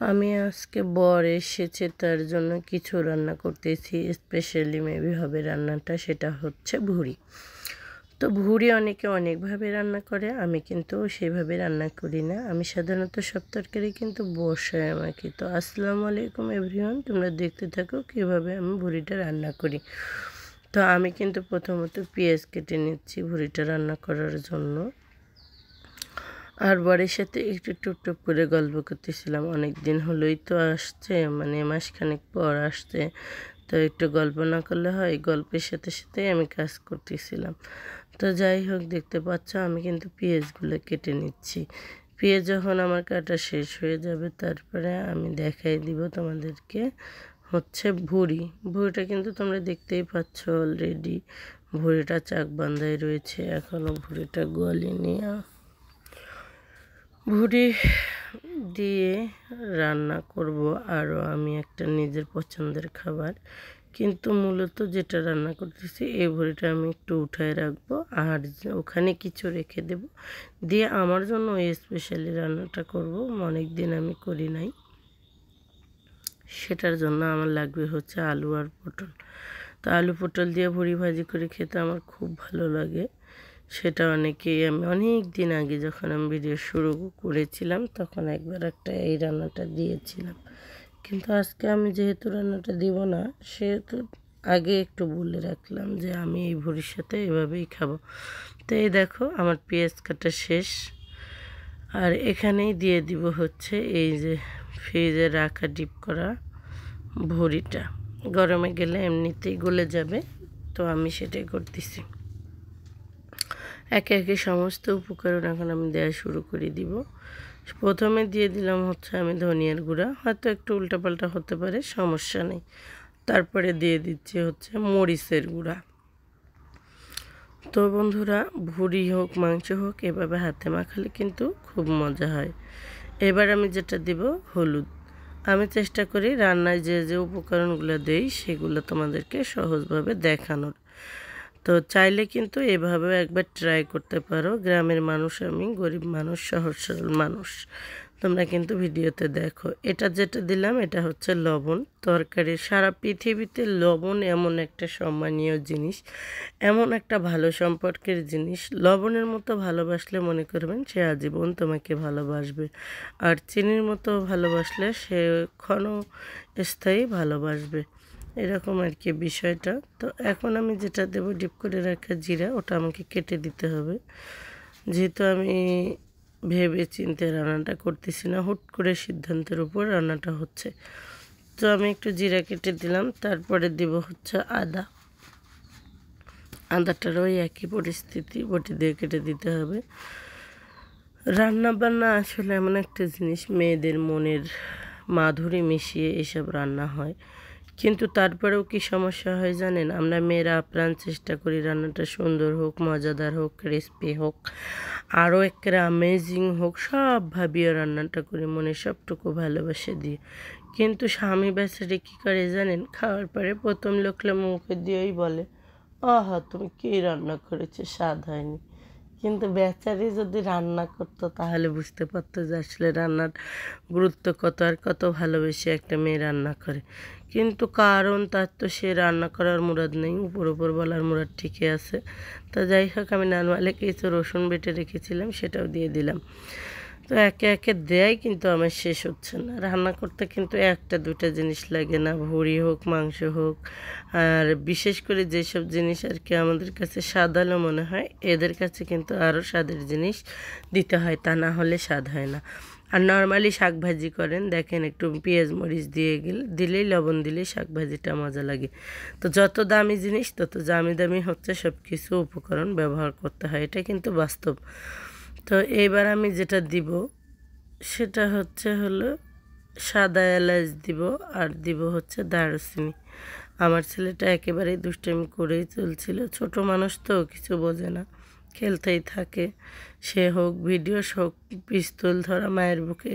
আমি আজকে বর এসেছে তার জন্য কিছু রান্না করতেছি। স্পেশালি মেবি হবে রান্নাটা, সেটা হচ্ছে ভুড়ি। তো ভুড়ি অনেকে অনেকভাবে রান্না করে, আমি কিন্তু সেভাবে রান্না করি না। আমি সাধারণত সব তরকারি কিন্তু বসাই আমাকে। তো আসসালামু আলাইকুম এভরিওয়ান, তোমরা দেখতে থাকো কীভাবে আমি ভুড়িটা রান্না করি। তো আমি কিন্তু প্রথমত পেঁয়াজ কেটে নিচ্ছি ভুড়িটা রান্না করার জন্য। আর বরের সাথে একটু টুকটুক করে গল্প করতেছিলাম, অনেক দিন হলোই তো আসছে, মানে মাসখানেক পর আসছে। তো একটু গল্প না করলে হয়, গল্পের সাথে সাথেই আমি কাজ করতেছিলাম। তো যাই হোক, দেখতে পাচ্ছ আমি কিন্তু পেঁয়াজগুলো কেটে নিচ্ছি। পেঁয়াজ যখন আমার কাটা শেষ হয়ে যাবে তারপরে আমি দেখাই দিব তোমাদেরকে হচ্ছে ভুড়িটা কিন্তু তোমরা দেখতেই পাচ্ছ অলরেডি ভুড়িটা চাক বান্ধাই রয়েছে, এখনও ভুড়িটা গলেনি। ভুড়ি দিয়ে রান্না করব আরও আমি একটা নিজের পছন্দের খাবার, কিন্তু মূলত যেটা রান্না করতেছি এই ভুড়িটা আমি একটু উঠায় রাখবো আর ওখানে কিছু রেখে দেব, দিয়ে আমার জন্য ওই স্পেশালি রান্নাটা করব। অনেক দিন আমি করি নাই, সেটার জন্য আমার লাগবে হচ্ছে আলু আর পটল। তো আলু পটল দিয়ে ভুড়ি ভাজি করে খেতে আমার খুব ভালো লাগে। সেটা অনেকেই, আমি অনেক দিন আগে যখন আমি ভিডিও শুরু করেছিলাম তখন একবার একটা এই রান্নাটা দিয়েছিলাম, কিন্তু আজকে আমি যেহেতু রান্নাটা দিব না সেহেতু আগে একটু বলে রাখলাম যে আমি এই ভুড়ির সাথে এভাবেই খাবো। তো এই দেখো আমার পেঁয়াজ কাটা শেষ, আর এখানেই দিয়ে দিব হচ্ছে এই যে ফ্রিজে রাখা ডিপ করা ভুড়িটা। গরমে গেলে এমনিতেই গলে যাবে, তো আমি সেটাই করতেছি। একে একে সমস্ত উপকরণ এখন আমি দেওয়া শুরু করে দিব। প্রথমে দিয়ে দিলাম হচ্ছে আমি ধনিয়ার গুঁড়া, হয়তো একটু উল্টাপাল্টা হতে পারে, সমস্যা নেই। তারপরে দিয়ে দিচ্ছি হচ্ছে মরিচের গুঁড়া। তো বন্ধুরা, ভুড়ি হোক মাংস হোক এভাবে হাতে মাখালে কিন্তু খুব মজা হয়। এবার আমি যেটা দিব হলুদ। আমি চেষ্টা করি রান্নায় যে যে উপকরণগুলো দেই সেগুলো তোমাদেরকে সহজভাবে দেখানোর। তো চাইলে কিন্তু এভাবেও একবার ট্রাই করতে পারো। গ্রামের মানুষ আমি, গরিব মানুষ, সহজ সরল মানুষ, তোমরা কিন্তু ভিডিওতে দেখো। এটা যেটা দিলাম এটা হচ্ছে লবণ। তরকারি সারা পৃথিবীতে লবণ এমন একটা সম্মানীয় জিনিস, এমন একটা ভালো সম্পর্কের জিনিস। লবণের মতো ভালোবাসলে মনে করবেন সে আজীবন তোমাকে ভালোবাসবে, আর চিনির মতো ভালোবাসলে সে ক্ষণস্থায়ী ভালোবাসবে, এরকম আর কি বিষয়টা। তো এখন আমি যেটা দেবো ডিপ করে রাখা জিরা, ওটা আমাকে কেটে দিতে হবে, যেহেতু আমি ভেবে চিন্তে রান্নাটা করতেছি না, হুট করে সিদ্ধান্তের উপর রান্নাটা হচ্ছে। তো আমি একটু জিরা কেটে দিলাম, তারপরে দিব হচ্ছে আদাটার ওই একই পরিস্থিতি, বটি দিয়ে কেটে দিতে হবে। রান্না বান্না আসলে এমন একটা জিনিস, মেয়েদের মনের মাধুরী মিশিয়ে এসব রান্না হয়, কিন্তু তারপরেও কি সমস্যা হয় জানেন, আমরা মেয়েরা আপ্রাণ চেষ্টা করি রান্নাটা সুন্দর হোক, মজাদার হোক, ক্রিস্পি হোক, আরও একটা অ্যামেজিং হোক, সব ভাবিয়ে রান্নাটা করি মনে সবটুকু ভালোবাসে দিয়ে। কিন্তু স্বামী বেচারি কী করে জানেন, খাওয়ার পরে প্রথম লোকলে মুখে দিয়েই বলে, আহা তুমি কী রান্না করেছো, স্বাদ হয়নি। কিন্তু বেচারি যদি রান্না করতো তাহলে বুঝতে পারতো যে আসলে রান্নার গুরুত্ব কত, আর কত ভালোবেসে একটা মেয়ে রান্না করে। কিন্তু কারণ তার তো সে রান্না করার মুরাদ নেই, উপর উপর বলার মুরাদ ঠিকই আছে। তো যাই হোক, আমি নরমালি কিছু রসুন বেটে রেখেছিলাম, সেটাও দিয়ে দিলাম। তো একে একে দেয়, কিন্তু আমার শেষ হচ্ছে না। রান্না করতে কিন্তু একটা দুটা জিনিস লাগে না, ভুড়ি হোক মাংস হোক, আর বিশেষ করে যেসব জিনিস আর কি আমাদের কাছে স্বাদালো মনে হয়, এদের কাছে কিন্তু আরও স্বাদের জিনিস দিতে হয়, তা না হলে স্বাদ হয় না। আর নর্মালি শাক ভাজি করেন দেখেন, একটু পেঁয়াজ মরিচ দিলেই লবণ দিলেই শাক ভাজিটা মজা লাগে। তো যত দামি জিনিস তত দামি দামি হচ্ছে সব কিছু উপকরণ ব্যবহার করতে হয়, এটা কিন্তু বাস্তব। তো এইবার আমি যেটা দিব সেটা হলো সাদা এলাচ দিব, আর দিব হচ্ছে দারুচিনি। আমার ছেলেটা একেবারেই দুষ্টামি করেই চলছিল, ছোট মানুষ তো কিছু বোঝে না, খেলতেই থাকে। সে হোক ভিডিও, হোক পিস্তল ধরা মায়ের বুকে,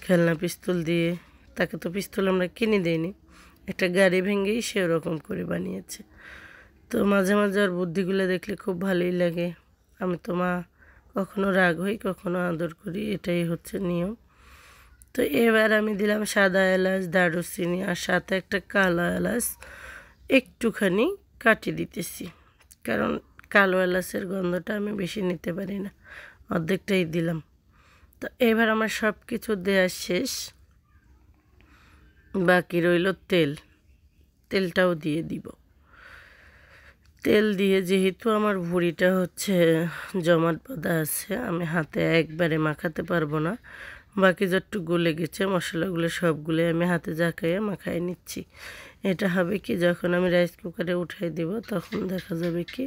খেলনা পিস্তল দিয়ে, তাকে তো পিস্তল আমরা কিনে দিইনি, একটা গাড়ি ভেঙেই সে ওরকম করে বানিয়েছে। তো মাঝে মাঝে ওর বুদ্ধিগুলো দেখলে খুব ভালোই লাগে। আমি তো মা, কখনো রাগ হই কখনো আদর করি, এটাই হচ্ছে নিয়ম। তো এবার আমি দিলাম সাদা এলাচ, দারুচিনি আর সাথে একটা কালো এলাচ একটুখানি কাটি দিতেছি, কারণ কালো এলাচের গন্ধটা আমি বেশি নিতে পারি না, অর্ধেকটাই দিলাম। তো এবার আমার সব কিছু দেওয়া শেষ, বাকি রইল তেল। তেলটাও দিয়ে দিব। তেল দিয়ে যেহেতু আমার ভুঁড়িটা হচ্ছে জমাট বাঁধা আছে, আমি হাতে একবারে মাখাতে পারবো না, বাকি যতটুকু গলে গেছে মশলাগুলো সবগুলো আমি হাতে জাকাইয়ে মাখাই নিচ্ছি। এটা হবে কি, যখন আমি রাইস কুকারে উঠাই দেব তখন দেখা যাবে কি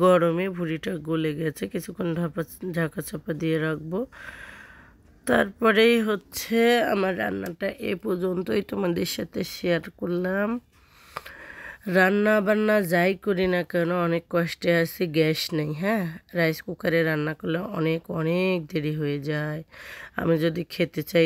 গরমে ভুঁড়িটা গলে গেছে। কিছুক্ষণ ঢাকা চাপা দিয়ে রাখবো। তারপরেই হচ্ছে আমার রান্নাটা এ পর্যন্তই তোমাদের সাথে শেয়ার করলাম। রান্না বান্না যাই করি না কেন অনেক কষ্টে আছি, গ্যাস নেই। হ্যাঁ, রাইস কুকারে রান্না করলে অনেক অনেক দেরি হয়ে যায়। আমি যদি খেতে চাই